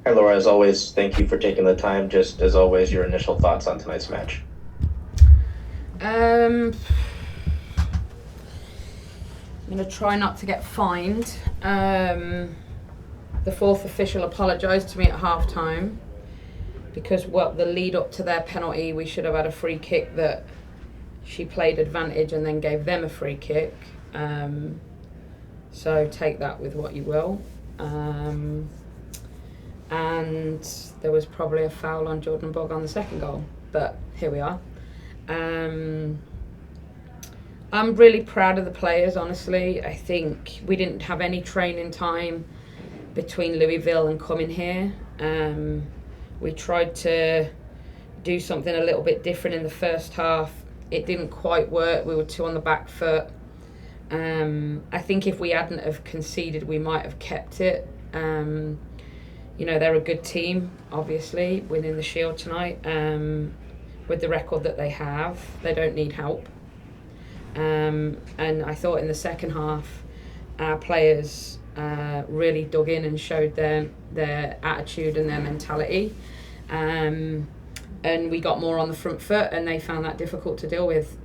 Hi, Laura. As always, thank you for taking the time. Just as always, your initial thoughts on tonight's match. Um, I'm going to try not to get fined. The fourth official apologised to me at half time because the lead up to their penalty, we should have had a free kick that she played advantage and then gave them a free kick. So take that with what you will. And there was probably a foul on Jordan Bog on the second goal, but here we are. I'm really proud of the players, honestly. I think we didn't have any training time between Louisville and coming here. We tried to do something a little bit different in the first half. It didn't quite work. We were too on the back foot. I think if we hadn't have conceded, we might have kept it. They're a good team, obviously, winning the Shield tonight. With the record that they have, they don't need help. And I thought in the second half, our players really dug in and showed their attitude and their mentality. And we got more on the front foot, and they found that difficult to deal with.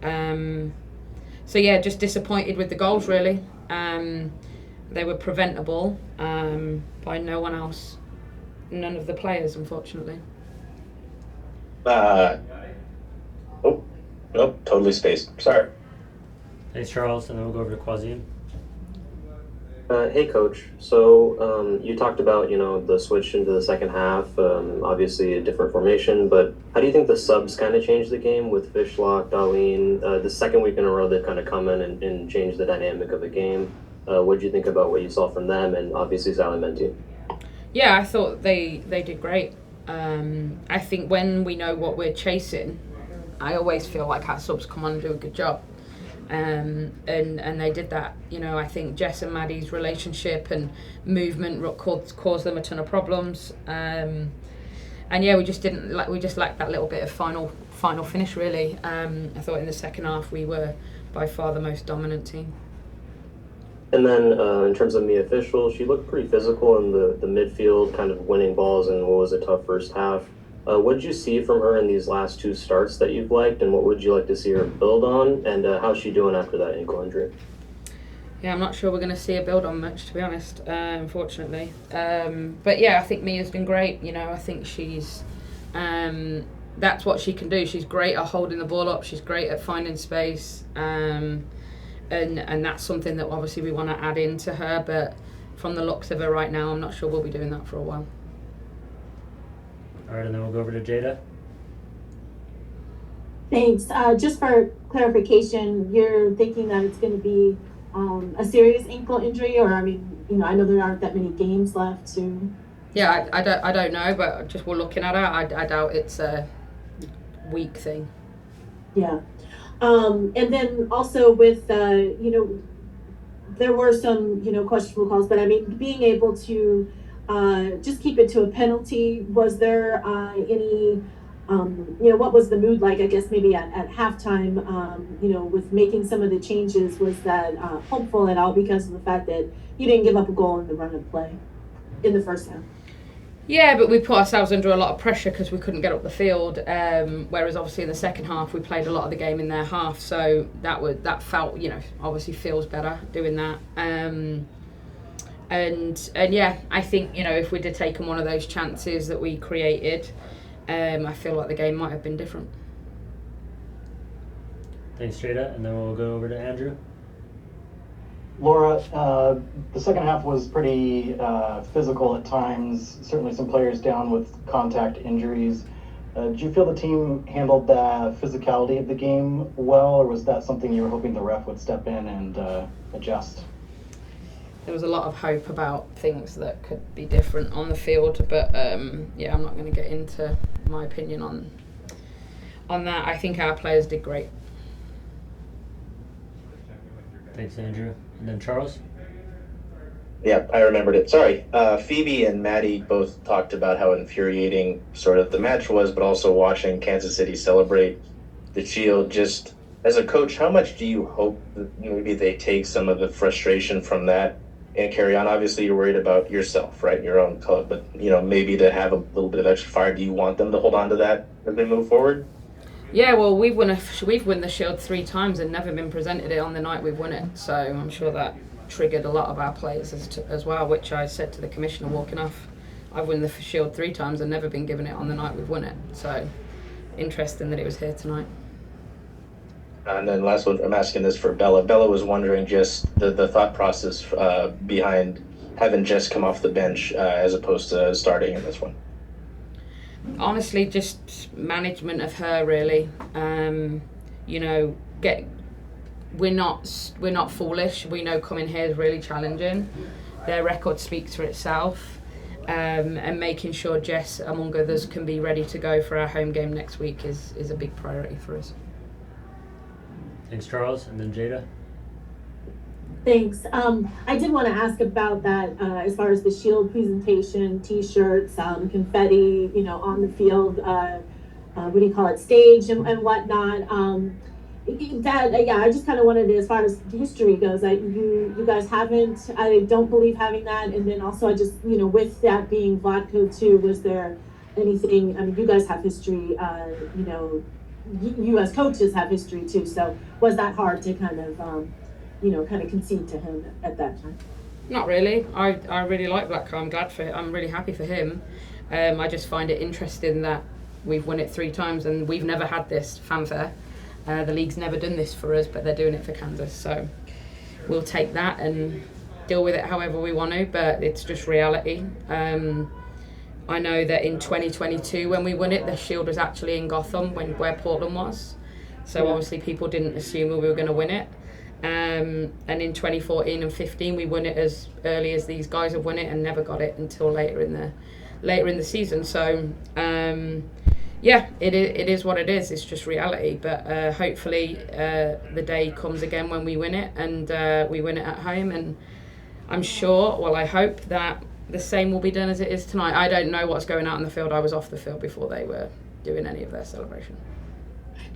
Just disappointed with the goals, really. They were preventable by no one else. None of the players, unfortunately. Uh, oh, nope, totally spaced. Sorry. Thanks, Charles, and then we'll go over to Quazim. Hey, Coach. So you talked about the switch into the second half. Obviously, a different formation, but how do you think the subs kind of changed the game with Fishlock, Darlene? The second week in a row, they've kind of come in and changed the dynamic of the game. What did you think about what you saw from them, and obviously Sally Menti? Yeah, I thought they did great. I think when we know what we're chasing, I always feel like our subs come on and do a good job. And they did that. I think Jess and Maddie's relationship and movement caused them a ton of problems. We just lacked that little bit of final finish, really. I thought in the second half we were by far the most dominant team. And then in terms of Mia Fishel, she looked pretty physical in the midfield, kind of winning balls in what was a tough first half. What did you see from her in these last two starts that you've liked, and what would you like to see her build on, and how's she doing after that ankle injury? Yeah, I'm not sure we're going to see her build on much, to be honest, unfortunately. I think Mia's been great. I think she's... that's what she can do. She's great at holding the ball up. She's great at finding space. And that's something that obviously we want to add into her, but from the looks of her right now, I'm not sure we'll be doing that for a while. All right, and then we'll go over to Jada. Thanks. Just for clarification, you're thinking that it's going to be a serious ankle injury, or I know there aren't that many games left to. Yeah, I don't know, but just we're looking at it. I doubt it's a week thing. Yeah. And then also with, there were some, questionable calls, but being able to just keep it to a penalty, was there any, what was the mood like, I guess, maybe at halftime, with making some of the changes? Was that hopeful at all because of the fact that you didn't give up a goal in the run of play in the first half? Yeah, but we put ourselves under a lot of pressure because we couldn't get up the field. Whereas obviously in the second half we played a lot of the game in their half, so that felt obviously feels better doing that. I think if we'd have taken one of those chances that we created, I feel like the game might have been different. Thanks, Jada, and then we'll go over to Andrew. Laura, the second half was pretty physical at times, certainly some players down with contact injuries. Did you feel the team handled the physicality of the game well, or was that something you were hoping the ref would step in and adjust? There was a lot of hope about things that could be different on the field, but I'm not going to get into my opinion on that. I think our players did great. Thanks, Andrew. And then Charles? Yeah, I remembered it. Sorry. Phoebe and Maddie both talked about how infuriating sort of the match was, but also watching Kansas City celebrate the Shield. Just as a coach, how much do you hope that maybe they take some of the frustration from that and carry on? Obviously, you're worried about yourself, right? Your own club, but maybe to have a little bit of extra fire. Do you want them to hold on to that as they move forward? Yeah, well, we've won the Shield 3 times and never been presented it on the night we've won it. So I'm sure that triggered a lot of our players as well, which I said to the commissioner walking off. I've won the Shield 3 times and never been given it on the night we've won it. So interesting that it was here tonight. And then last one, I'm asking this for Bella. Bella was wondering just the thought process behind having Jess come off the bench as opposed to starting in this one. Honestly, just management of her, really. We're not foolish. We know coming here is really challenging. Their record speaks for itself, and making sure Jess, among others, can be ready to go for our home game next week is a big priority for us. Thanks, Charles, and then Jada. Thanks. I did want to ask about that as far as the Shield presentation, T-shirts, confetti, on the field, what do you call it, stage and whatnot. I just kind of wanted to, as far as history goes, you guys haven't, I don't believe having that. And then also I just, with that being Vlatko too, was there anything, I mean, you guys have history, you as coaches have history too. So was that hard to kind of, kind of concede to him at that time? Not really. I really like Vlatko. I'm really happy for him. I just find it interesting that we've won it 3 times and we've never had this fanfare. The league's never done this for us, but they're doing it for Kansas. So we'll take that and deal with it however we want to, but it's just reality. I know that in 2022, when we won it, the Shield was actually in Gotham, where Portland was. So obviously people didn't assume we were going to win it. And in 2014 and 15, we won it as early as these guys have won it and never got it until later in the season. So it is what it is. It's just reality. But hopefully the day comes again when we win it and we win it at home. And I'm sure, well, I hope that the same will be done as it is tonight. I don't know what's going out on the field. I was off the field before they were doing any of their celebration.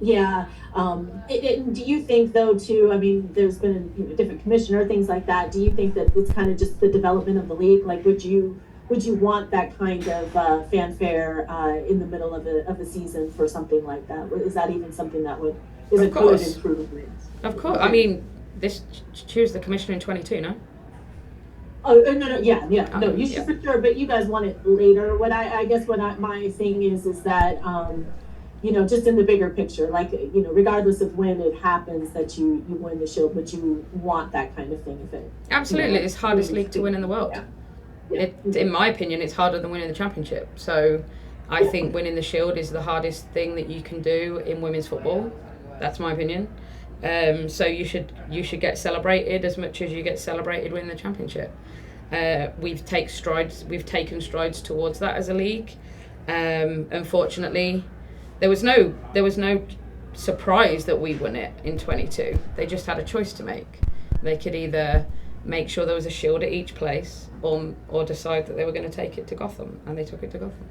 Yeah. Do you think, though, too, I mean, there's been a different commissioner, things like that. Do you think that it's kind of just the development of the league? Like, would you want that kind of fanfare in the middle of a season for something like that? Is that even something that is a good improvement? Of course. I mean, choose the commissioner in 22, no? Oh, no, yeah, no, you should for sure, but you guys want it later. My thing is that, just in the bigger picture, like, regardless of when it happens that you win the Shield, but you want that kind of thing if it... Absolutely, it's hardest league to win in the world. Yeah. In my opinion, it's harder than winning the championship. So I think winning the Shield is the hardest thing that you can do in women's football. That's my opinion. So you should get celebrated as much as you get celebrated winning the championship. We've taken strides towards that as a league. Unfortunately, there was no surprise that we won it in 22. They just had a choice to make. They could either make sure there was a Shield at each place or decide that they were going to take it to Gotham, and they took it to Gotham.